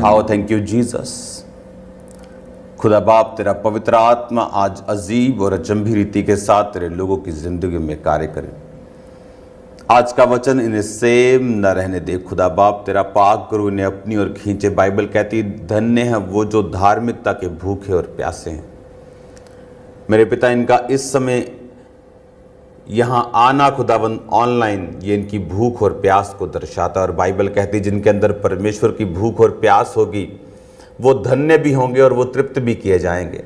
उठाओ। Thank you Jesus. खुदा बाप, तेरा पवित्र आत्मा आज अजीब और अचंभी रीति के साथ तेरे लोगों की जिंदगी में कार्य करे। आज का वचन इन्हें सेम न रहने दे। खुदा बाप, तेरा पाक करो, इन्हें अपनी ओर खींचे। बाइबल कहती धन्य है वो जो धार्मिकता के भूखे और प्यासे हैं। मेरे पिता, इनका इस समय यहाँ आना खुदाबंद ऑनलाइन, ये इनकी भूख और प्यास को दर्शाता है। और बाइबल कहती जिनके अंदर परमेश्वर की भूख और प्यास होगी वो धन्य भी होंगे और वो तृप्त भी किए जाएंगे।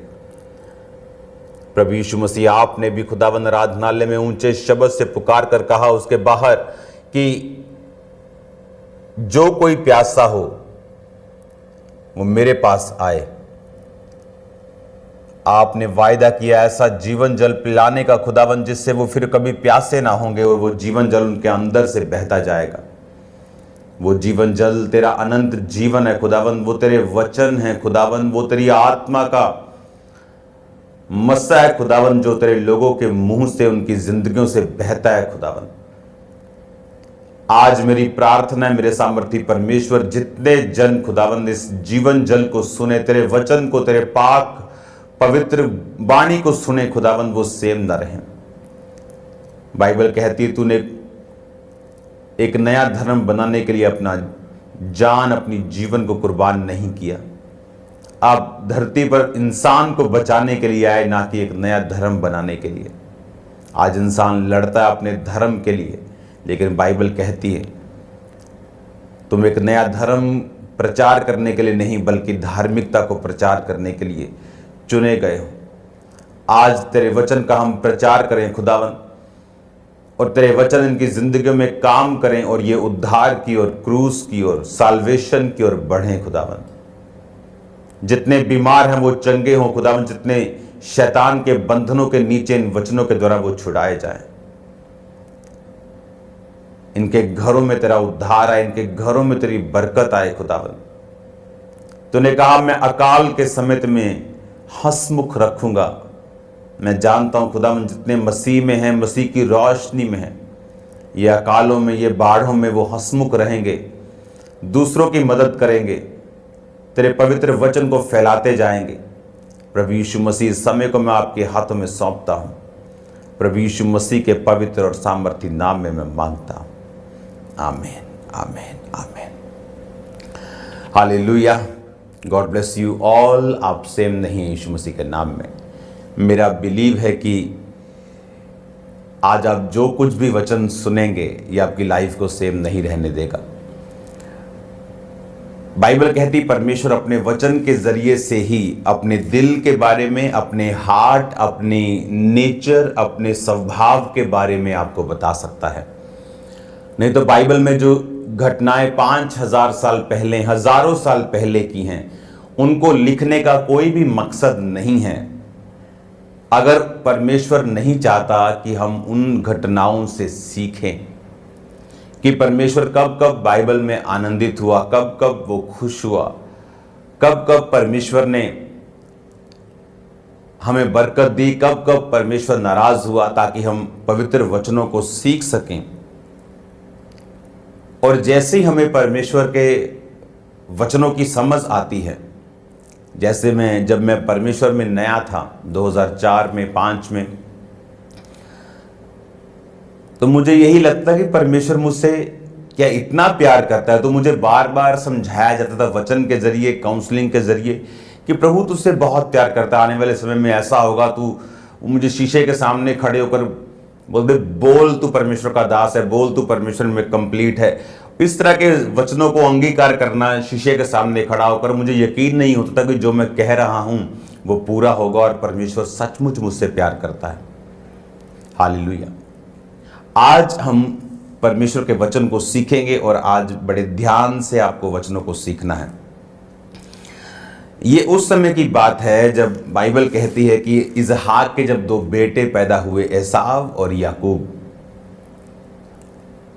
प्रभु यीशु मसीह, आपने भी खुदाबंद आराधनालय में ऊंचे शब्द से पुकार कर कहा उसके बाहर कि जो कोई प्यासा हो वो मेरे पास आए। आपने वायदा किया ऐसा जीवन जल पिलाने का खुदावन, जिससे वो फिर कभी प्यासे ना होंगे और वो जीवन जल उनके अंदर से बहता जाएगा। वो जीवन जल तेरा अनंत जीवन है खुदावन, वो तेरे वचन है खुदावन, वो तेरी आत्मा का मस्सा है खुदावन, जो तेरे लोगों के मुंह से उनकी जिंदगियों से बहता है खुदावन। आज मेरी प्रार्थना है मेरे सामर्थी परमेश्वर, जितने जन खुदावन इस जीवन जल को सुने, तेरे वचन को, तेरे पाक पवित्र वाणी को सुने खुदावन, वो सेम न रहें। बाइबल कहती है तूने एक नया धर्म बनाने के लिए अपना जान, अपनी जीवन को कुर्बान नहीं किया। आप धरती पर इंसान को बचाने के लिए आए, ना कि एक नया धर्म बनाने के लिए। आज इंसान लड़ता है अपने धर्म के लिए, लेकिन बाइबल कहती है तुम एक नया धर्म प्रचार करने के लिए नहीं, बल्कि धार्मिकता को प्रचार करने के लिए चुने गए हो। आज तेरे वचन का हम प्रचार करें खुदावन, और तेरे वचन इनकी जिंदगी में काम करें और ये उद्धार की और क्रूस की और साल्वेशन की ओर बढ़ें खुदावन। जितने बीमार हैं वो चंगे हों खुदावन, जितने शैतान के बंधनों के नीचे इन वचनों के द्वारा वो छुड़ाए जाएं। इनके घरों में तेरा उद्धार आए, इनके घरों में तेरी बरकत आए खुदावन। तूने कहा मैं अकाल के समय में हंसमुख रखूंगा। मैं जानता हूं खुदावन, जितने मसीह में हैं, मसीह की रोशनी में हैं, ये अकालों में, ये बाढ़ों में वो हंसमुख रहेंगे, दूसरों की मदद करेंगे, तेरे पवित्र वचन को फैलाते जाएंगे। प्रभु यीशु मसीह, इस समय को मैं आपके हाथों में सौंपता हूं। प्रभु यीशु मसीह के पवित्र और सामर्थी नाम में मैं मांगता हूं, आमीन, आमीन, आमीन। Hallelujah. God bless you all. आप सेम नहीं हैं यीशु मसीह के नाम में। मेरा बिलीव है कि आज आप जो कुछ भी वचन सुनेंगे ये आपकी लाइफ को सेम नहीं रहने देगा। बाइबल कहती परमेश्वर अपने वचन के जरिए से ही अपने दिल के बारे में, अपने हार्ट, अपने नेचर, अपने स्वभाव के बारे में आपको बता सकता है। नहीं तो बाइबल में जो घटनाएं 5000 साल पहले, हजारों साल पहले की हैं, उनको लिखने का कोई भी मकसद नहीं है अगर परमेश्वर नहीं चाहता कि हम उन घटनाओं से सीखें कि परमेश्वर कब कब बाइबल में आनंदित हुआ, कब कब वो खुश हुआ, कब कब परमेश्वर ने हमें बरकत दी, कब कब परमेश्वर नाराज हुआ, ताकि हम पवित्र वचनों को सीख सकें। और जैसे ही हमें परमेश्वर के वचनों की समझ आती है, जैसे जब मैं परमेश्वर में नया था 2004 में 5 में, तो मुझे यही लगता कि परमेश्वर मुझसे क्या इतना प्यार करता है। तो मुझे बार बार समझाया जाता था वचन के जरिए, काउंसलिंग के जरिए, कि प्रभु तुझसे बहुत प्यार करता है, आने वाले समय में ऐसा होगा। तू मुझे शीशे के सामने खड़े होकर बोल दे, बोल तू परमेश्वर का दास है, बोल तू परमेश्वर में कंप्लीट है। इस तरह के वचनों को अंगीकार करना, शीशे के सामने खड़ा होकर, मुझे यकीन नहीं होता था कि जो मैं कह रहा हूं वो पूरा होगा और परमेश्वर सचमुच मुझसे प्यार करता है। हालेलुया। आज हम परमेश्वर के वचन को सीखेंगे और आज बड़े ध्यान से आपको वचनों को सीखना है। ये उस समय की बात है जब बाइबल कहती है कि इसहाक के जब 2 बेटे पैदा हुए, एसाव और याकूब।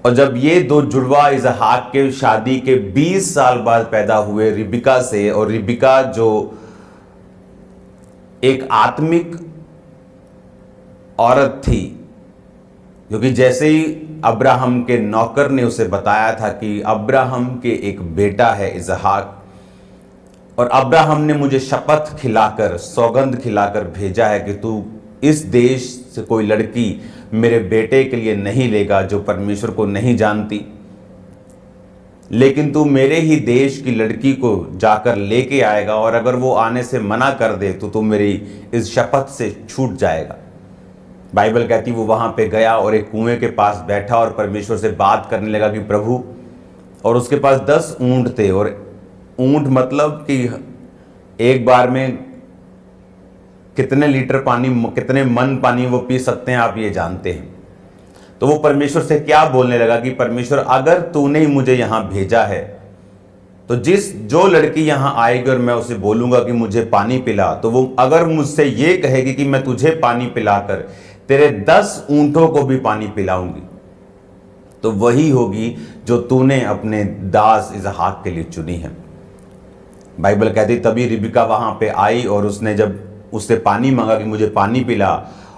और जब ये 2 जुड़वा इसहाक के शादी के 20 साल बाद पैदा हुए रिबिका से, और रिबिका जो एक आत्मिक औरत थी, क्योंकि जैसे ही अब्राहम के नौकर ने उसे बताया था कि अब्राहम के एक बेटा है इसहाक, और अब्राहम ने मुझे शपथ खिलाकर, सौगंध खिलाकर भेजा है कि तू इस देश से कोई लड़की मेरे बेटे के लिए नहीं लेगा जो परमेश्वर को नहीं जानती, लेकिन तू मेरे ही देश की लड़की को जाकर लेके आएगा, और अगर वो आने से मना कर दे तो तू मेरी इस शपथ से छूट जाएगा। बाइबल कहती वो वहाँ पे गया और एक कुएं के पास बैठा और परमेश्वर से बात करने लगा कि प्रभु, और उसके पास 10 ऊंट थे, और ऊंट मतलब कि एक बार में कितने लीटर पानी, कितने मन पानी वो पी सकते हैं आप ये जानते हैं। तो वो परमेश्वर से क्या बोलने लगा कि परमेश्वर, अगर तूने ही मुझे यहाँ भेजा है तो जो लड़की यहाँ आएगी और मैं उसे बोलूँगा कि मुझे पानी पिला, तो वो अगर मुझसे ये कहेगी कि मैं तुझे पानी पिलाकर तेरे 10 ऊंटों को भी पानी पिलाऊंगी, तो वही होगी जो तूने अपने दास इसहाक के लिए चुनी है। बाइबल कहती तभी रिबका वहाँ पे आई और उसने जब उससे पानी मांगा कि मुझे पानी पिला,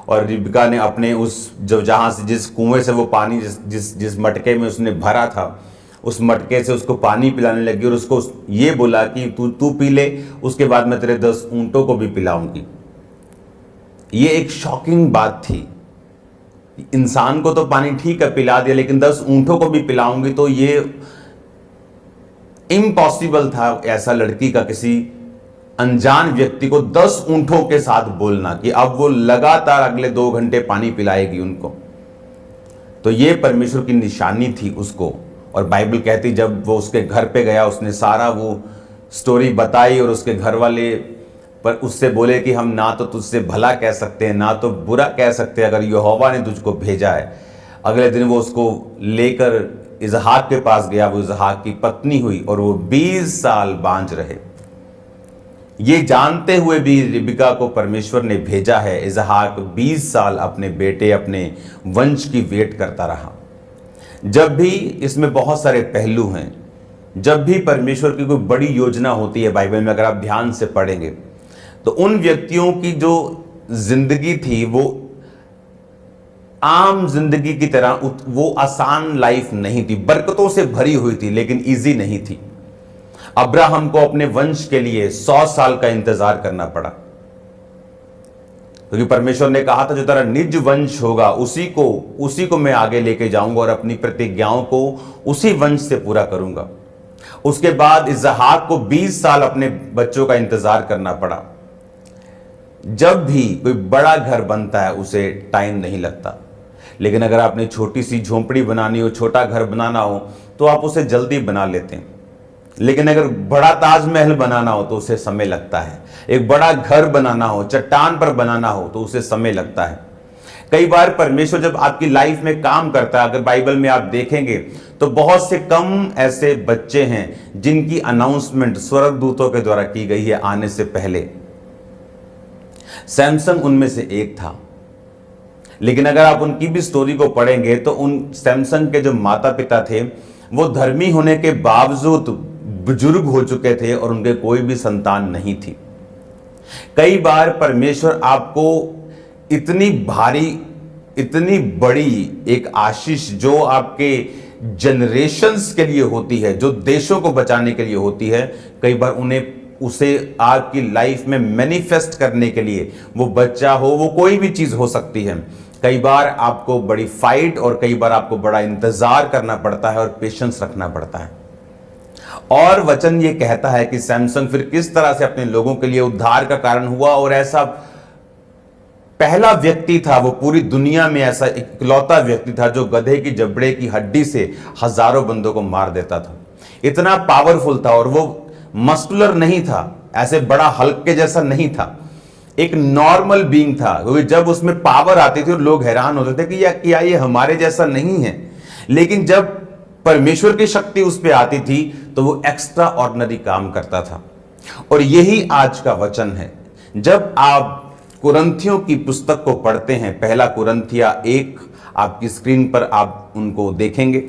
और रिबका ने अपने उस जहाँ से, जिस कुएं से वो पानी, जिस मटके में उसने भरा था, उस मटके से उसको पानी पिलाने लगी और उसको ये बोला कि तू पी ले, उसके बाद मैं तेरे 10 ऊंटों को भी पिलाऊंगी। ये एक शॉकिंग बात थी। इंसान को तो पानी ठीक है पिला दिया, लेकिन 10 ऊंटों को भी पिलाऊंगी, तो ये इम्पॉसिबल था ऐसा लड़की का किसी अनजान व्यक्ति को 10 ऊंटों के साथ बोलना कि अब वो लगातार अगले 2 घंटे पानी पिलाएगी उनको। तो ये परमेश्वर की निशानी थी उसको। और बाइबल कहती जब वो उसके घर पे गया, उसने सारा वो स्टोरी बताई, और उसके घर वाले पर उससे बोले कि हम ना तो तुझसे भला कह सकते हैं ना तो बुरा कह सकते, अगर यहोवा ने तुझको भेजा है। अगले दिन वो उसको लेकर इसहाक के पास गया, वो इसहाक की पत्नी हुई और वो 20 साल बांझ रहे। ये जानते हुए भी रिबका को परमेश्वर ने भेजा है। इसहाक 20 साल अपने बेटे, अपने वंश की वेट करता रहा। जब भी, इसमें बहुत सारे पहलू हैं, जब भी परमेश्वर की कोई बड़ी योजना होती है बाइबल में, अगर आप ध्यान से पढ़ेंगे तो उन व्यक्तियों की जो जिंदगी थी वो आम जिंदगी की तरह, वो आसान लाइफ नहीं थी, बरकतों से भरी हुई थी, लेकिन इजी नहीं थी। अब्राहम को अपने वंश के लिए 100 साल का इंतजार करना पड़ा, क्योंकि परमेश्वर ने कहा था जो तेरा निज वंश होगा उसी को मैं आगे लेके जाऊंगा और अपनी प्रतिज्ञाओं को उसी वंश से पूरा करूंगा। उसके बाद इसहाक को 20 साल अपने बच्चों का इंतजार करना पड़ा। जब भी कोई बड़ा घर बनता है उसे टाइम नहीं लगता, लेकिन अगर आपने छोटी सी झोंपड़ी बनानी हो, छोटा घर बनाना हो, तो आप उसे जल्दी बना लेते हैं। लेकिन अगर बड़ा ताजमहल बनाना हो तो उसे समय लगता है। एक बड़ा घर बनाना हो, चट्टान पर बनाना हो, तो उसे समय लगता है। कई बार परमेश्वर जब आपकी लाइफ में काम करता है, अगर बाइबल में आप देखेंगे तो बहुत से कम ऐसे बच्चे हैं जिनकी अनाउंसमेंट स्वर्गदूतों के द्वारा की गई है आने से पहले। सैमसंग उनमें से एक था। लेकिन अगर आप उनकी भी स्टोरी को पढ़ेंगे तो उन सैमसंग के जो माता पिता थे वो धर्मी होने के बावजूद बुजुर्ग हो चुके थे और उनके कोई भी संतान नहीं थी। कई बार परमेश्वर आपको इतनी भारी, इतनी बड़ी एक आशीष जो आपके जनरेशंस के लिए होती है, जो देशों को बचाने के लिए होती है, कई बार उसे आपकी लाइफ में मैनिफेस्ट करने के लिए, वो बच्चा हो, वो कोई भी चीज हो सकती है, कई बार आपको बड़ी फाइट और कई बार आपको बड़ा इंतजार करना पड़ता है और पेशेंस रखना पड़ता है। और वचन ये कहता है कि सैमसंग फिर किस तरह से अपने लोगों के लिए उद्धार का कारण हुआ, और ऐसा पहला व्यक्ति था, वो पूरी दुनिया में ऐसा इकलौता व्यक्ति था जो गधे की जबड़े की हड्डी से हजारों बंदों को मार देता था। इतना पावरफुल था, और वो मस्कुलर नहीं था, ऐसे बड़ा हल्क के जैसा नहीं था, एक नॉर्मल बीइंग था। क्योंकि जब उसमें पावर आती थी लोग हैरान होते थे कि क्या ये हमारे जैसा नहीं है, लेकिन जब परमेश्वर की शक्ति उस पर आती थी तो वो एक्स्ट्रा ऑर्डिनरी काम करता था। और यही आज का वचन है। जब आप कुरिन्थियों की पुस्तक को पढ़ते हैं, पहला कुरिन्थिया 1 आपकी स्क्रीन पर आप उनको देखेंगे,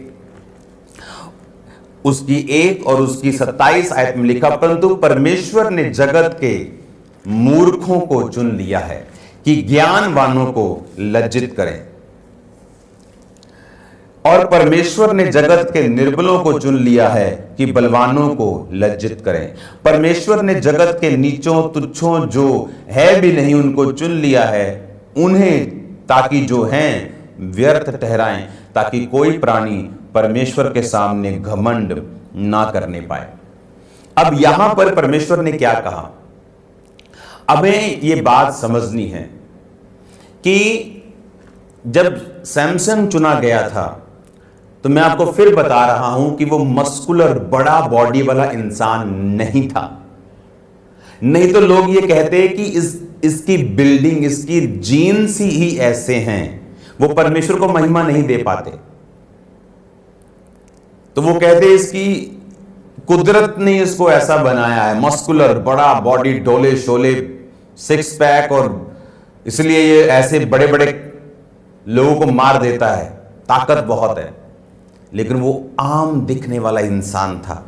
उसकी 1 और उसकी 27 आयत में लिखा, परंतु परमेश्वर ने जगत के मूर्खों को चुन लिया है कि ज्ञानवानों को लज्जित करें। और परमेश्वर ने जगत के निर्बलों को चुन लिया है कि बलवानों को लज्जित करें। परमेश्वर ने जगत के नीचों तुच्छों जो है भी नहीं उनको चुन लिया है, उन्हें ताकि जो हैं व्यर्थ ठहराएं, ताकि कोई प्राणी परमेश्वर के सामने घमंड ना करने पाए। अब यहां पर परमेश्वर ने क्या कहा, हमें यह बात समझनी है कि जब सैमसन चुना गया था, तो मैं आपको फिर बता रहा हूं कि वो मस्कुलर बड़ा बॉडी वाला इंसान नहीं था। नहीं तो लोग ये कहते हैं कि इसकी बिल्डिंग, इसकी जीन्स ही ऐसे हैं, वो परमेश्वर को महिमा नहीं दे पाते। तो वो कहते हैं इसकी कुदरत ने इसको ऐसा बनाया है, मस्कुलर बड़ा बॉडी, डोले शोले, सिक्स पैक, और इसलिए ये ऐसे बड़े बड़े लोगों को मार देता है, ताकत बहुत है। लेकिन वो आम दिखने वाला इंसान था,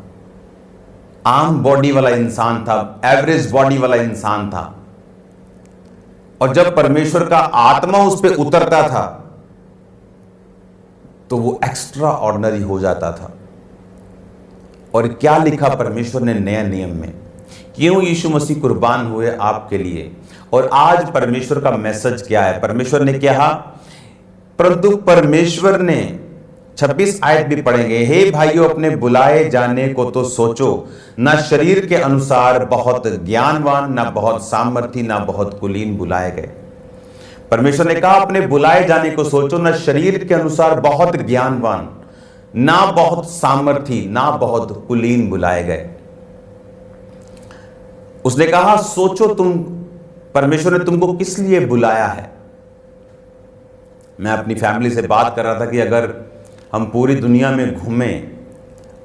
आम बॉडी वाला इंसान था, एवरेज बॉडी वाला इंसान था। और जब परमेश्वर का आत्मा उस पर उतरता था तो वो एक्स्ट्रा ऑर्डिनरी हो जाता था। और क्या लिखा परमेश्वर ने नया नियम में, क्यों यीशु मसीह कुर्बान हुए आपके लिए। और आज परमेश्वर का मैसेज क्या है, परमेश्वर ने कहा, परंतु परमेश्वर ने 26 आयत भी पढ़ेंगे, हे भाइयों अपने बुलाए जाने को तो सोचो, ना शरीर के अनुसार बहुत ज्ञानवान, ना बहुत सामर्थी, ना बहुत कुलीन बुलाए गए। परमेश्वर ने कहा अपने बुलाए जाने को सोचो, ना शरीर के अनुसार बहुत ज्ञानवान, ना बहुत सामर्थी, ना बहुत कुलीन बुलाए गए। उसने कहा सोचो तुम, परमेश्वर ने तुमको किस लिए बुलाया है। मैं अपनी फैमिली से बात कर रहा था कि अगर हम पूरी दुनिया में घूमें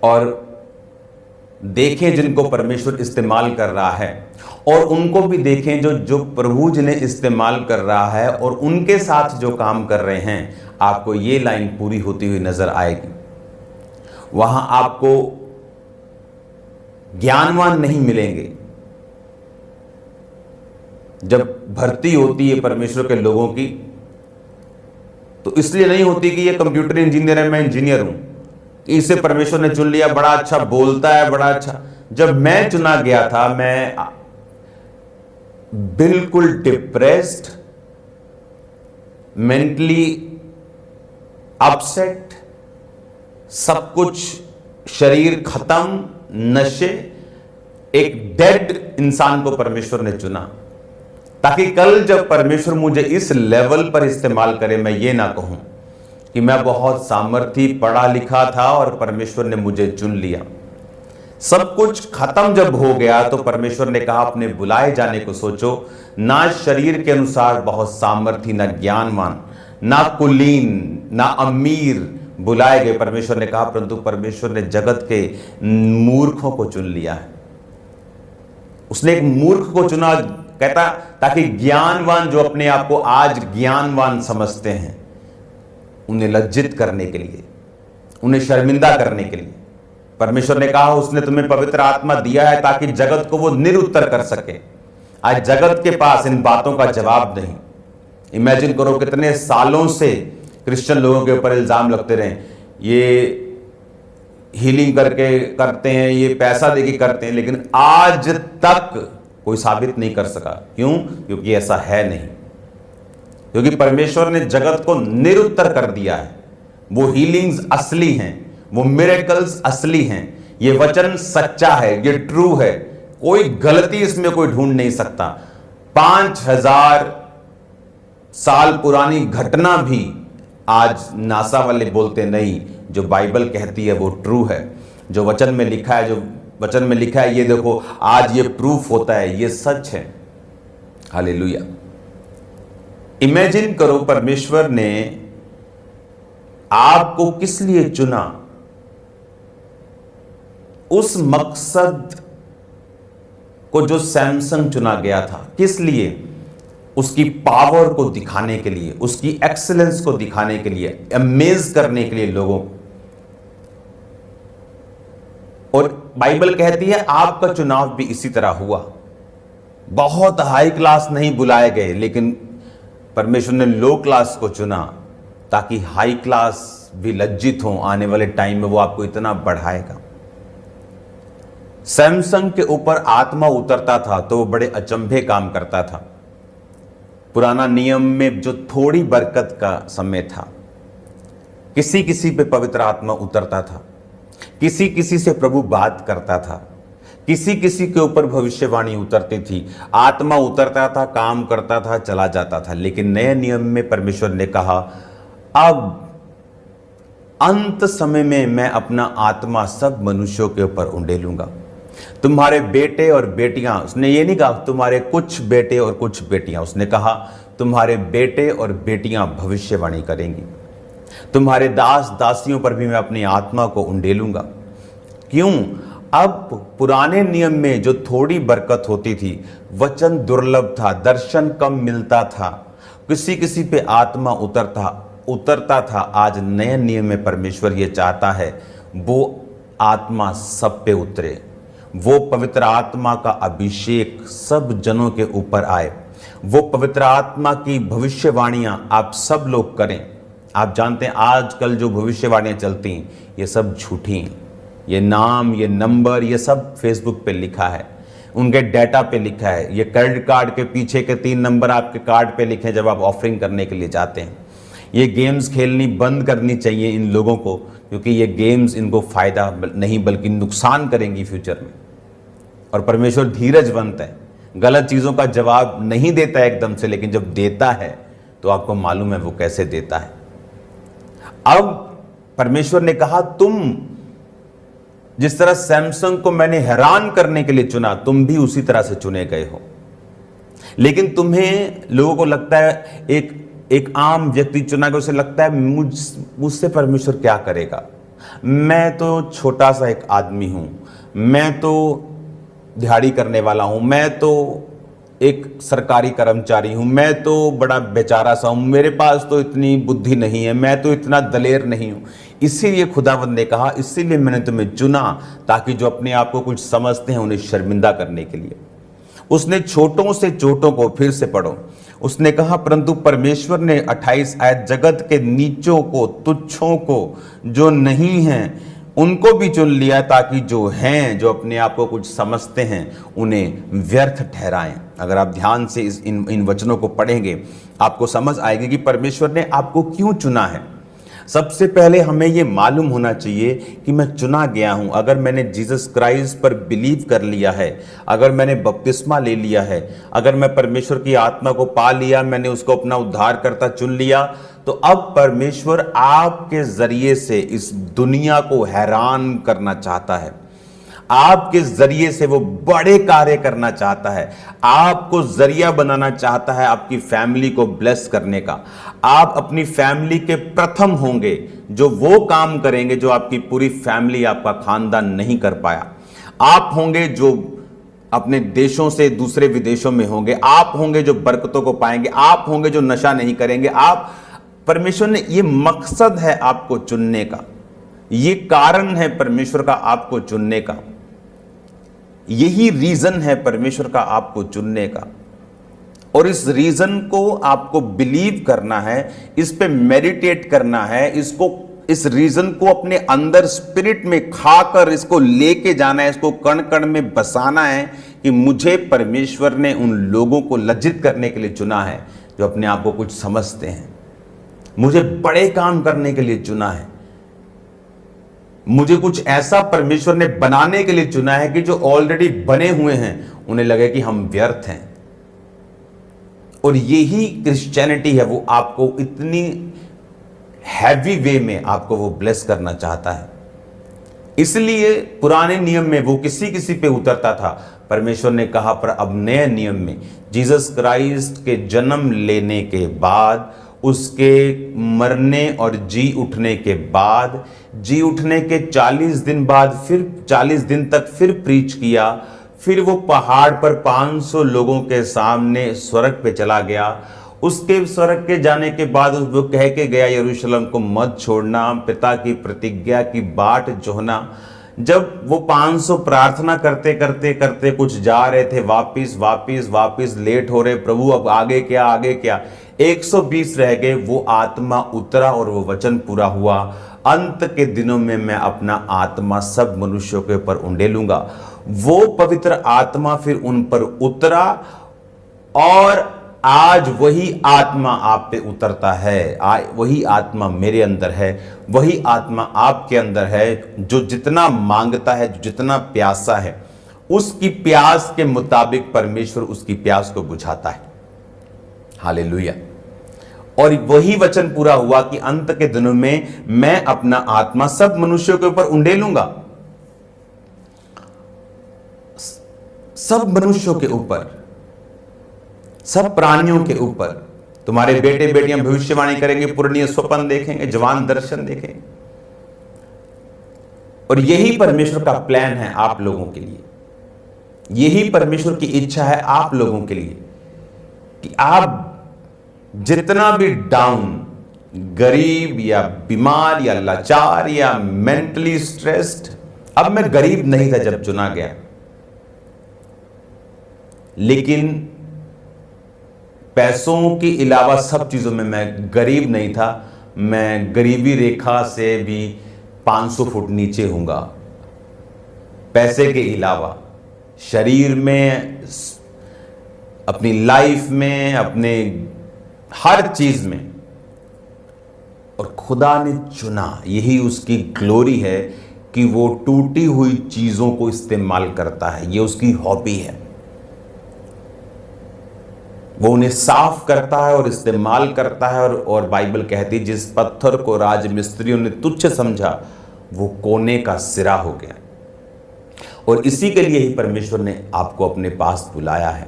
और देखें जिनको परमेश्वर इस्तेमाल कर रहा है, और उनको भी देखें जो प्रभु जिन्हें इस्तेमाल कर रहा है और उनके साथ जो काम कर रहे हैं, आपको ये लाइन पूरी होती हुई नजर आएगी। वहां आपको ज्ञानवान नहीं मिलेंगे। जब भर्ती होती है परमेश्वर के लोगों की, तो इसलिए नहीं होती कि ये कंप्यूटर इंजीनियर है, मैं इंजीनियर हूं, इसे परमेश्वर ने चुन लिया, बड़ा अच्छा बोलता है, बड़ा अच्छा। जब मैं चुना गया था, मैं बिल्कुल डिप्रेस्ड, मेंटली अपसेट, सब कुछ, शरीर खत्म, नशे, एक डेड इंसान को परमेश्वर ने चुना, ताकि कल जब परमेश्वर मुझे इस लेवल पर इस्तेमाल करे, मैं ये ना कहूं कि मैं बहुत सामर्थी पढ़ा लिखा था और परमेश्वर ने मुझे चुन लिया। सब कुछ खत्म जब हो गया तो परमेश्वर ने कहा अपने बुलाए जाने को सोचो, ना शरीर के अनुसार बहुत सामर्थी, ना ज्ञानवान, ना कुलीन, ना अमीर बुलाए गए। परमेश्वर ने कहा परंतु परमेश्वर ने जगत के मूर्खों को चुन लिया है। उसने एक मूर्ख को चुना, कहता ताकि ज्ञानवान जो अपने आप को आज ज्ञानवान समझते हैं, उन्हें लज्जित करने के लिए, उन्हें शर्मिंदा करने के लिए। परमेश्वर ने कहा उसने तुम्हें पवित्र आत्मा दिया है ताकि जगत को वो निरुत्तर कर सके। आज जगत के पास इन बातों का जवाब नहीं। इमेजिन करो कितने सालों से क्रिश्चियन लोगों के ऊपर इल्जाम लगते रहे, ये हीलिंग करके करते हैं, ये पैसा देके करते हैं, लेकिन आज तक कोई साबित नहीं कर सका। क्यों? क्योंकि ऐसा है नहीं, क्योंकि परमेश्वर ने जगत को निरुत्तर कर दिया है। वो हीलिंग्स असली हैं, वो मिरेकल्स असली हैं, ये वचन सच्चा है, ये ट्रू है, कोई गलती इसमें कोई ढूंढ नहीं सकता। 5000 साल पुरानी घटना भी आज नासा वाले बोलते नहीं, जो बाइबल कहती है वो ट्रू है। जो वचन में लिखा है, जो वचन में लिखा है, ये देखो आज ये प्रूफ होता है, ये सच है। हालेलुया। इमेजिन करो परमेश्वर ने आपको किस लिए चुना, उस मकसद को जो सैमसन चुना गया था, किस लिए? उसकी पावर को दिखाने के लिए, उसकी एक्सीलेंस को दिखाने के लिए, अमेज करने के लिए लोगों को। और बाइबल कहती है आपका चुनाव भी इसी तरह हुआ। बहुत हाई क्लास नहीं बुलाए गए, लेकिन परमेश्वर ने लो क्लास को चुना ताकि हाई क्लास भी लज्जित हो, आने वाले टाइम में वो आपको इतना बढ़ाएगा। सैमसंग के ऊपर आत्मा उतरता था तो वो बड़े अचंभे काम करता था। पुराना नियम में जो थोड़ी बरकत का समय था, किसी किसी पे पवित्र आत्मा उतरता था, किसी किसी से प्रभु बात करता था, किसी किसी के ऊपर भविष्यवाणी उतरती थी, आत्मा उतरता था, काम करता था, चला जाता था। लेकिन नए नियम में परमेश्वर ने कहा, अब अंत समय में मैं अपना आत्मा सब मनुष्यों के ऊपर उंडेलूंगा। तुम्हारे बेटे और बेटियां, उसने ये नहीं कहा तुम्हारे कुछ बेटे और कुछ बेटियां, उसने कहा तुम्हारे बेटे और बेटियां भविष्यवाणी करेंगी। तुम्हारे दास दासियों पर भी मैं अपनी आत्मा को उंडेलूंगा। क्यों? अब पुराने नियम में जो थोड़ी बरकत होती थी, वचन दुर्लभ था, दर्शन कम मिलता था, किसी किसी पे आत्मा उतरता था। आज नए नियम में परमेश्वर ये चाहता है वो आत्मा सब पे उतरे, वो पवित्र आत्मा का अभिषेक सब जनों के ऊपर आए, वो पवित्र आत्मा की भविष्यवाणियां आप सब लोग करें। आप जानते हैं आजकल जो भविष्यवाणियां चलती हैं ये सब झूठी हैं। ये नाम, ये नंबर, ये सब फेसबुक पे लिखा है, उनके डाटा पे लिखा है। ये क्रेडिट कार्ड के पीछे के 3 नंबर आपके कार्ड पे लिखे जब आप ऑफरिंग करने के लिए जाते हैं। ये गेम्स खेलनी बंद करनी चाहिए इन लोगों को, क्योंकि ये गेम्स इनको फायदा नहीं बल्कि नुकसान करेंगी फ्यूचर में। और परमेश्वर धीरजवंत है, गलत चीज़ों का जवाब नहीं देता है एकदम से, लेकिन जब देता है तो आपको मालूम है वो कैसे देता है। अब परमेश्वर ने कहा तुम जिस तरह सैमसंग को मैंने हैरान करने के लिए चुना, तुम भी उसी तरह से चुने गए हो। लेकिन तुम्हें, लोगों को लगता है, एक आम व्यक्ति चुना गया, उसे लगता है मुझसे परमेश्वर क्या करेगा, मैं तो छोटा सा एक आदमी हूं, मैं तो दिहाड़ी करने वाला हूं, मैं तो एक सरकारी कर्मचारी हूं, मैं तो बड़ा बेचारा सा हूं, मेरे पास तो इतनी बुद्धि नहीं है, मैं तो इतना दलेर नहीं हूं। इसीलिए खुदावंद ने कहा, इसीलिए मैंने तुम्हें चुना, ताकि जो अपने आप को कुछ समझते हैं उन्हें शर्मिंदा करने के लिए। उसने छोटों से चोटों को, फिर से पढ़ो, उसने कहा परंतु परमेश्वर ने 28 आयत, जगत के नीचों को, तुच्छों को, जो नहीं हैं उनको भी चुन लिया, ताकि जो हैं, जो अपने आप को कुछ समझते हैं, उन्हें व्यर्थ ठहराएं। अगर आप ध्यान से इन वचनों को पढ़ेंगे आपको समझ आएगी कि परमेश्वर ने आपको क्यों चुना है। सबसे पहले हमें यह मालूम होना चाहिए कि मैं चुना गया हूं। अगर मैंने जीसस क्राइस्ट पर बिलीव कर लिया है, अगर मैंने बपतिस्मा ले लिया है, अगर मैं परमेश्वर की आत्मा को पा लिया, मैंने उसको अपना उद्धारकर्ता चुन लिया, तो अब परमेश्वर आपके जरिए से इस दुनिया को हैरान करना चाहता है। आपके जरिए से वो बड़े कार्य करना चाहता है, आपको जरिया बनाना चाहता है आपकी फैमिली को ब्लेस करने का। आप अपनी फैमिली के प्रथम होंगे जो वो काम करेंगे जो आपकी पूरी फैमिली, आपका खानदान नहीं कर पाया। आप होंगे जो अपने देशों से दूसरे विदेशों में होंगे, आप होंगे जो बरकतों को पाएंगे, आप होंगे जो नशा नहीं करेंगे। आप, परमेश्वर ने, ये मकसद है आपको चुनने का, ये कारण है परमेश्वर का आपको चुनने का, यही रीजन है परमेश्वर का आपको चुनने का। और इस रीजन को आपको बिलीव करना है, इस पे मेडिटेट करना है, इस रीजन को अपने अंदर स्पिरिट में खाकर इसको लेके जाना है, इसको कण कण में बसाना है कि मुझे परमेश्वर ने उन लोगों को लज्जित करने के लिए चुना है जो अपने आप को कुछ समझते हैं। मुझे बड़े काम करने के लिए चुना है, मुझे कुछ ऐसा परमेश्वर ने बनाने के लिए चुना है कि जो ऑलरेडी बने हुए हैं उन्हें लगे कि हम व्यर्थ हैं। और यही क्रिश्चियनिटी है, वो आपको इतनी हैवी वे में आपको वो ब्लेस करना चाहता है। इसलिए पुराने नियम में वो किसी किसी पे उतरता था, परमेश्वर ने कहा पर अब नए नियम में जीसस क्राइस्ट के जन्म लेने के बाद, उसके मरने और जी उठने के बाद, जी उठने के 40 दिन बाद, फिर 40 दिन तक फिर प्रीच किया, फिर वो पहाड़ पर 500 लोगों के सामने स्वर्ग पे चला गया। उसके स्वर्ग के जाने के बाद वो कह के गया, यरूशलेम को मत छोड़ना, पिता की प्रतिज्ञा की बाट जोहना। जब वो 500 प्रार्थना करते करते करते कुछ जा रहे थे, वापिस लेट हो रहे, प्रभु अब आगे क्या, आगे क्या, 120 रह गए, वो आत्मा उतरा और वो वचन पूरा हुआ, अंत के दिनों में मैं अपना आत्मा सब मनुष्यों के ऊपर उंडेलूंगा। वो पवित्र आत्मा फिर उन पर उतरा और आज वही आत्मा आप पे उतरता है। वही आत्मा मेरे अंदर है, वही आत्मा आपके अंदर है, जो जितना मांगता है, जो जितना प्यासा है, उसकी प्यास के मुताबिक परमेश्वर उसकी प्यास को बुझाता है। हालेलुया। और वही वचन पूरा हुआ कि अंत के दिनों में मैं अपना आत्मा सब मनुष्यों के ऊपर उंडेलूंगा। सब मनुष्यों के ऊपर, सब प्राणियों के ऊपर। तुम्हारे बेटे बेटियां भविष्यवाणी करेंगे, पूर्णीय स्वप्न देखेंगे, जवान दर्शन देखेंगे। और यही परमेश्वर का प्लान है आप लोगों के लिए, यही परमेश्वर की इच्छा है आप लोगों के लिए कि आप जितना भी डाउन, गरीब या बीमार या लाचार या मेंटली स्ट्रेस्ड, अब मैं गरीब नहीं था जब चुना गया, लेकिन पैसों के अलावा सब चीजों में मैं गरीब नहीं था। मैं गरीबी रेखा से भी 500 फुट नीचे हूंगा। पैसे के अलावा शरीर में, अपनी लाइफ में, अपने हर चीज में। और खुदा ने चुना, यही उसकी ग्लोरी है कि वो टूटी हुई चीजों को इस्तेमाल करता है। ये उसकी हॉबी है। वो उन्हें साफ करता है और इस्तेमाल करता है। और बाइबल कहती है जिस पत्थर को राजमिस्त्रियों ने तुच्छ समझा वो कोने का सिरा हो गया। और इसी के लिए ही परमेश्वर ने आपको अपने पास बुलाया है।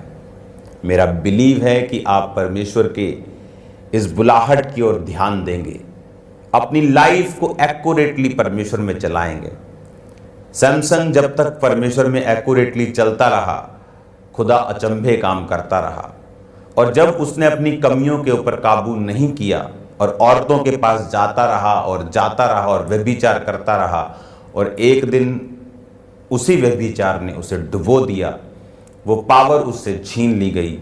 मेरा बिलीव है कि आप परमेश्वर के इस बुलाहट की ओर ध्यान देंगे, अपनी लाइफ को एक्यूरेटली परमेश्वर में चलाएंगे। सैमसन जब तक परमेश्वर में एक्यूरेटली चलता रहा, खुदा अचंभे काम करता रहा। और जब उसने अपनी कमियों के ऊपर काबू नहीं किया और औरतों के पास जाता रहा और व्यभिचार करता रहा, और एक दिन उसी व्यभिचार ने उसे डुबो दिया, वो पावर उससे छीन ली गई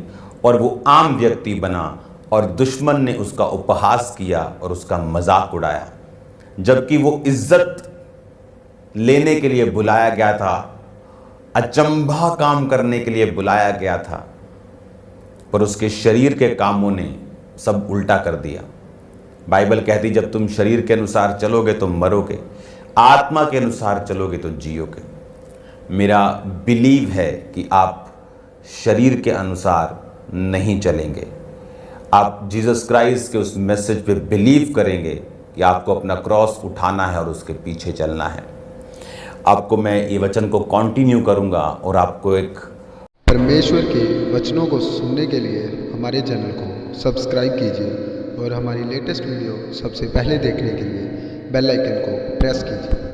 और वो आम व्यक्ति बना और दुश्मन ने उसका उपहास किया और उसका मजाक उड़ाया। जबकि वो इज्जत लेने के लिए बुलाया गया था, अचंभा काम करने के लिए बुलाया गया था, पर उसके शरीर के कामों ने सब उल्टा कर दिया। बाइबल कहती जब तुम शरीर के अनुसार चलोगे तो मरोगे, आत्मा के अनुसार चलोगे तो जियोगे। मेरा बिलीव है कि आप शरीर के अनुसार नहीं चलेंगे, आप जीसस क्राइस्ट के उस मैसेज पे बिलीव करेंगे कि आपको अपना क्रॉस उठाना है और उसके पीछे चलना है। आपको मैं ये वचन को कंटिन्यू करूंगा और आपको एक परमेश्वर के वचनों को सुनने के लिए हमारे चैनल को सब्सक्राइब कीजिए और हमारी लेटेस्ट वीडियो सबसे पहले देखने के लिए बेल आइकन को प्रेस कीजिए।